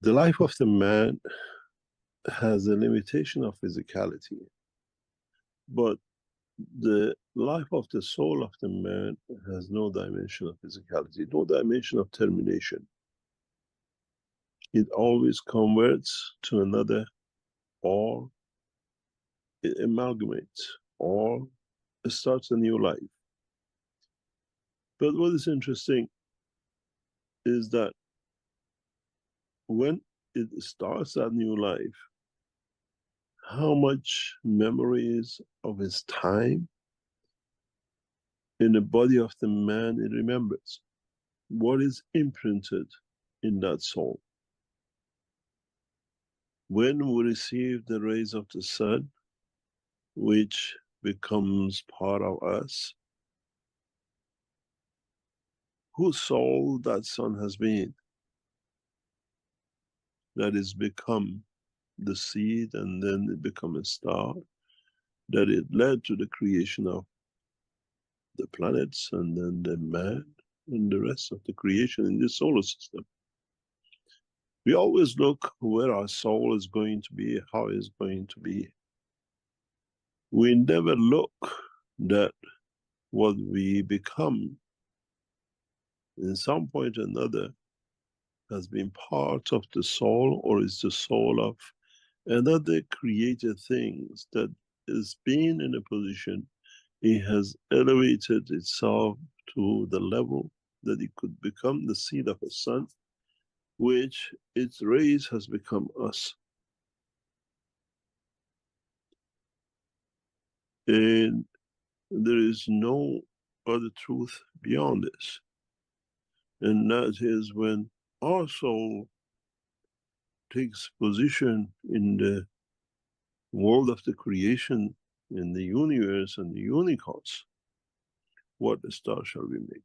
The life of the man has a limitation of physicality, but the life of the soul of the man has no dimension of physicality, no dimension of termination. It always converts to another, or it amalgamates, or it starts a new life. But what is interesting is that when it starts that new life, how much memories of his time in the body of the man it remembers, what is imprinted in that soul. When we receive the rays of the sun, which becomes part of us, whose soul that sun has been, that is become the seed, and then it become a star, that it led to the creation of the planets, and then the man, and the rest of the creation in this solar system. We always look where our soul is going to be, how it's going to be. We never look that what we become in some point or another has been part of the soul, or is the soul of another created things that is being in a position, it has elevated itself to the level that it could become the seed of a sun, which its rays has become us. And there is no other truth beyond this. And that is when our soul takes position in the world of the creation, in the universe and the unicosmos, what star shall we make?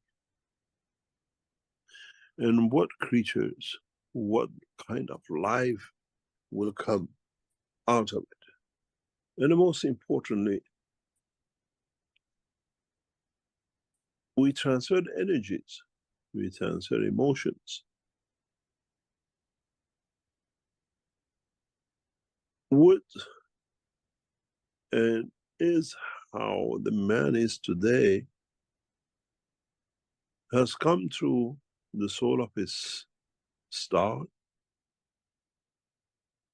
And what creatures, what kind of life will come out of it? And most importantly, we transfer energies, we transfer emotions. What and is how the man is today has come through the soul of his star,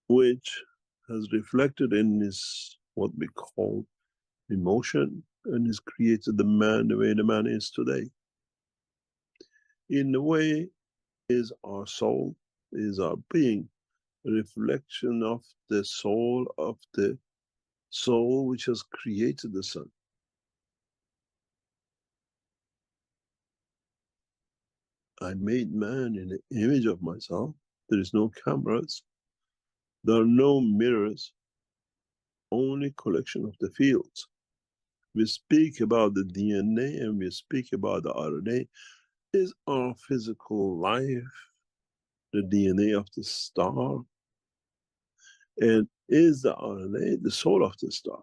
which has reflected in his what we call emotion, and has created the man the way the man is today. In a way, is our soul, is our being, a reflection of the soul which has created the sun. I made man in the image of myself. There is no cameras, there are no mirrors, only collection of the fields. We speak about the DNA and we speak about the RNA. Is our physical life the DNA of the star? And is the RNA the soul of the star,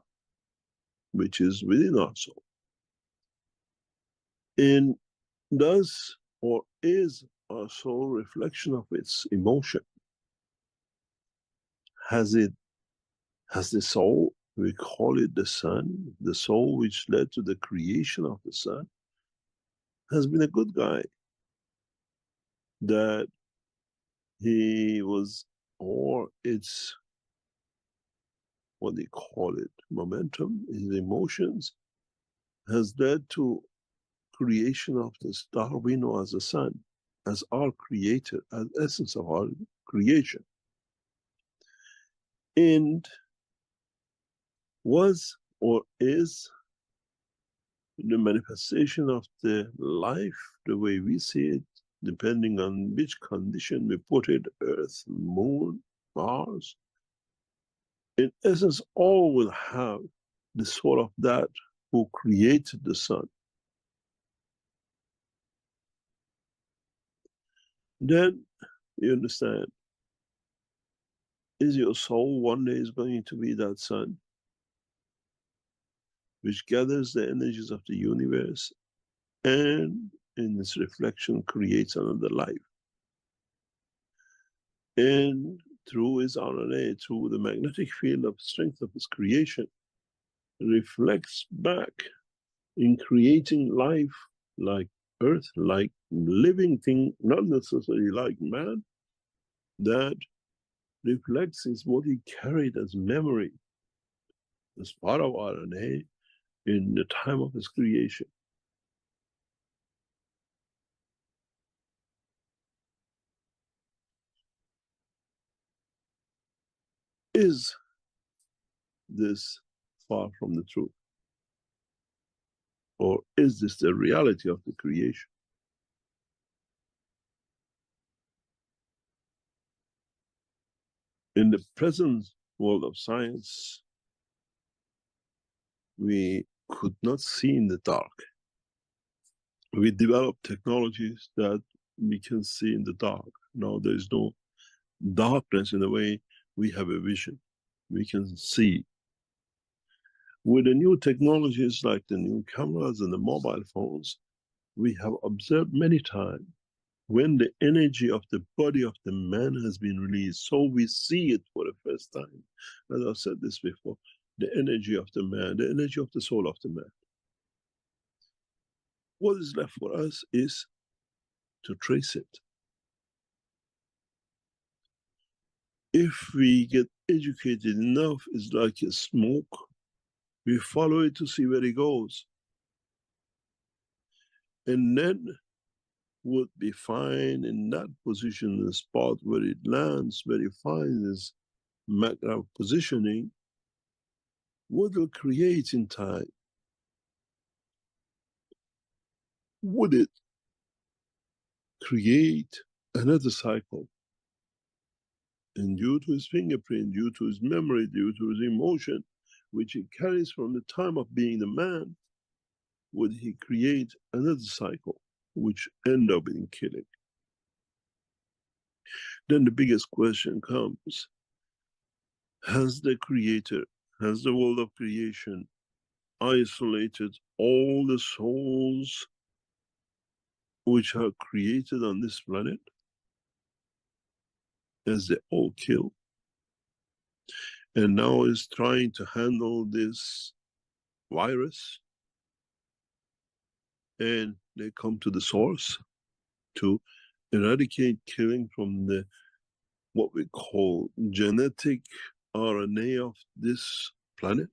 which is within our soul? And does or is our soul reflection of its emotion? Has the soul, we call it the sun, the soul which led to the creation of the sun, has been a good guy, that he was, or it's what they call it, momentum, his emotions, has led to creation of the star we know as the sun, as our creator, as essence of our creation. And was or is the manifestation of the life, the way we see it, depending on which condition we put it, Earth, Moon, Mars. In essence, all will have the soul of that who created the sun. Then you understand, is your soul one day is going to be that sun, which gathers the energies of the universe and in its reflection creates another life. And through his RNA, through the magnetic field of strength of his creation, reflects back in creating life like earth, like living thing, not necessarily like man, that reflects is what he carried as memory, as part of RNA in the time of his creation. Is this far from the truth? Or is this the reality of the creation? In the present world of science, we could not see in the dark. We developed technologies that we can see in the dark. Now there is no darkness in the way we have a vision. We can see. With the new technologies like the new cameras and the mobile phones, we have observed many times when the energy of the body of the man has been released. So we see it for the first time. As I've said this before, the energy of the man, the energy of the soul of the man. What is left for us is to trace it. If we get educated enough, it's like a smoke. We follow it to see where it goes. And then would be fine in that position, the spot where it lands, where it finds its magnetic positioning, what will create in time? Would it create another cycle? And due to his fingerprint, due to his memory, due to his emotion, which he carries from the time of being the man, would he create another cycle, which end up in killing? Then the biggest question comes, has the creator, has the world of creation isolated all the souls which are created on this planet? As they all kill? And now is trying to handle this virus, and they come to the source to eradicate killing from the what we call genetic RNA of this planet.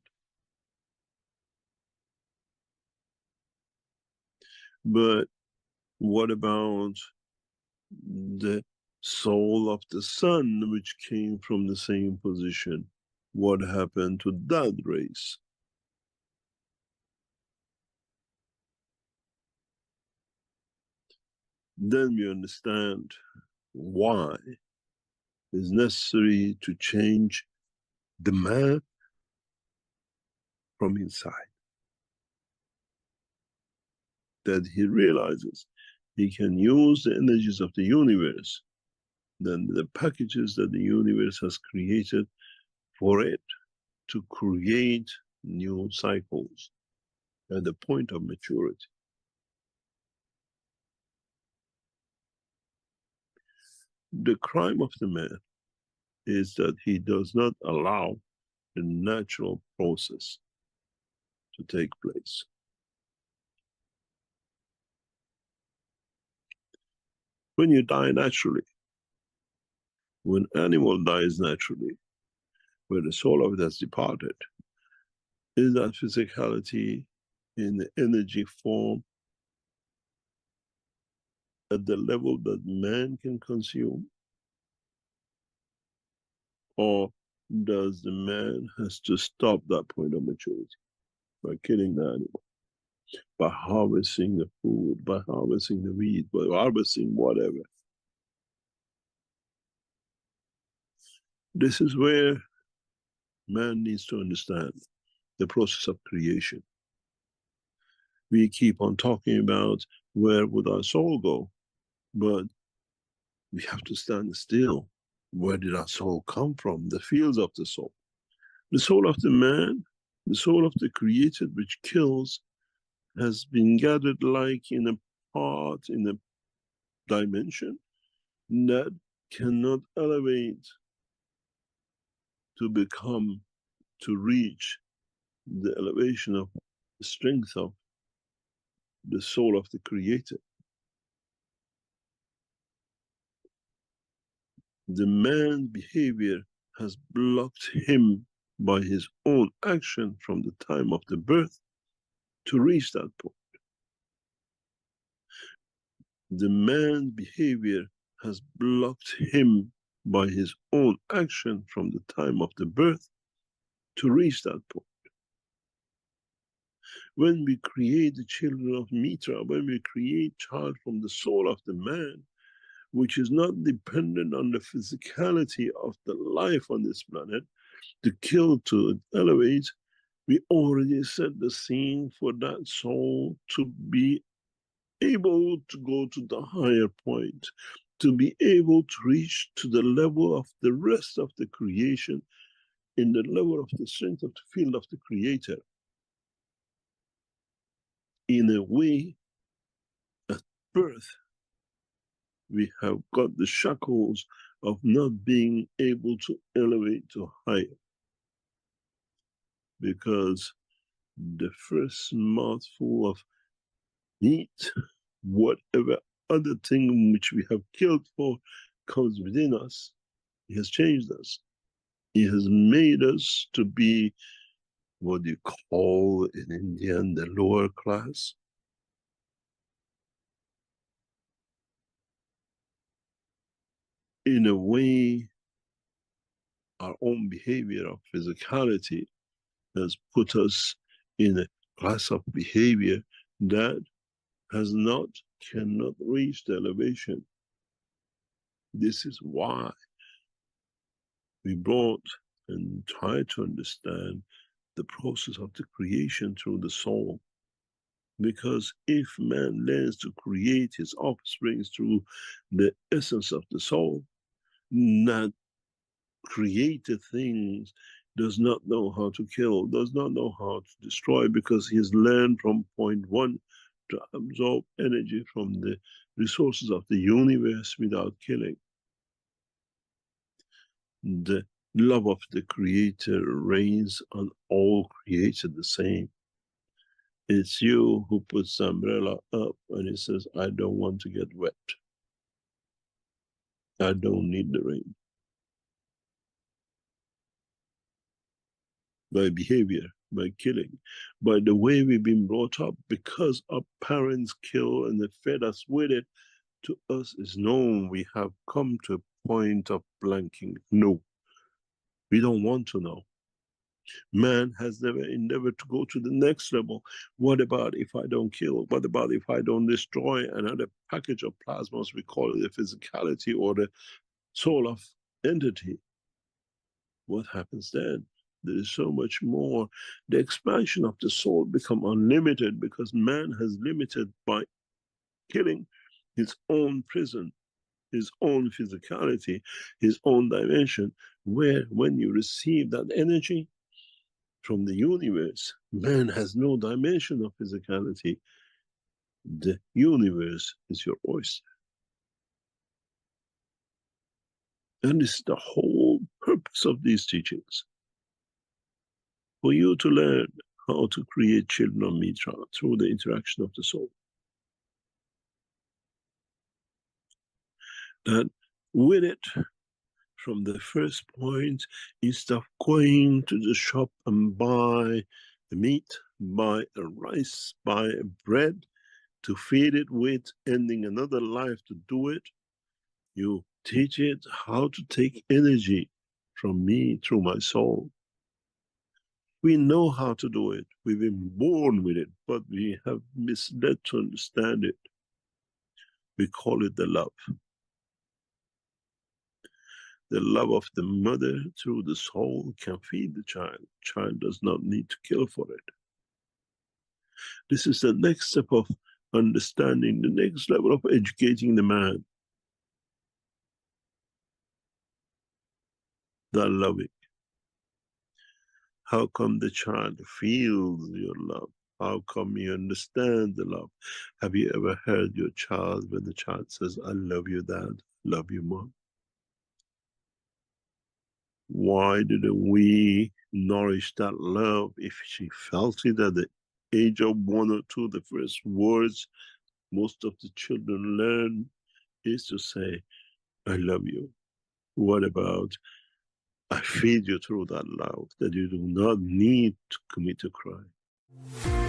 But what about the soul of the sun, which came from the same position? What happened to that race? Then we understand why it's necessary to change the man from inside. That he realizes he can use the energies of the universe, then the packages that the universe has created for it to create new cycles at the point of maturity. The crime of the man is that he does not allow the natural process to take place. When you die naturally, when animal dies naturally, where the soul of it has departed, is that physicality in the energy form at the level that man can consume? Or does the man has to stop that point of maturity by killing the animal, by harvesting the food, by harvesting the weed, by harvesting whatever? This is where man needs to understand the process of creation. We keep on talking about where would our soul go, but we have to stand still. Where did our soul come from? The fields of the soul. The soul of the man, the soul of the created which kills, has been gathered like in a part, in a dimension that cannot elevate to become, to reach the elevation of the strength of the soul of the Creator. The man's behavior has blocked him by his own action from the time of the birth to reach that point. The man's behavior has blocked him by his own action from the time of the birth to reach that point. When we create the children of Mitra, when we create child from the soul of the man, which is not dependent on the physicality of the life on this planet, to kill, to elevate, we already set the scene for that soul to be able to go to the higher point, to be able to reach to the level of the rest of the creation, in the level of the strength of the field of the Creator. In a way, at birth, we have got the shackles of not being able to elevate to higher. Because the first mouthful of meat, whatever other thing which we have killed for, comes within us. He has changed us. He has made us to be what you call in Indian the lower class. In a way, our own behavior of physicality has put us in a class of behavior that has not, cannot reach the elevation. This is why we brought and try to understand the process of the creation through the soul. Because if man learns to create his offspring through the essence of the soul, not created things, does not know how to kill, does not know how to destroy, because he has learned from point one to absorb energy from the resources of the universe without killing. The love of the Creator reigns on all created the same. It's you who puts the umbrella up and it says, I don't want to get wet. I don't need the rain. By behavior, by killing, by the way we've been brought up, because our parents kill and they fed us with it, to us is known. We have come to a point of blanking. No, we don't want to know. Man has never endeavored to go to the next level. What about if I don't kill? What about if I don't destroy another package of plasmas? We call it the physicality or the soul of entity. What happens then? There is so much more. The expansion of the soul become unlimited because man has limited by killing his own prison, his own physicality, his own dimension, where when you receive that energy from the universe, man has no dimension of physicality. The universe is your oyster. And this is the whole purpose of these teachings. For you to learn how to create children of Mitra through the interaction of the soul. That with it, from the first point, instead of going to the shop and buy the meat, buy a rice, buy a bread to feed it with, ending another life to do it, you teach it how to take energy from me through my soul. We know how to do it. We've been born with it, but we have misled to understand it. We call it the love. The love of the mother through the soul can feed the child. Child does not need to kill for it. This is the next step of understanding, the next level of educating the man. That loving. How come the child feels your love? How come you understand the love? Have you ever heard your child when the child says, I love you, Dad, love you, Mom? Why didn't we nourish that love? If she felt it at the age of 1 or 2, the first words most of the children learn is to say, I love you. What about, I feed you through that love, that you do not need to commit a crime.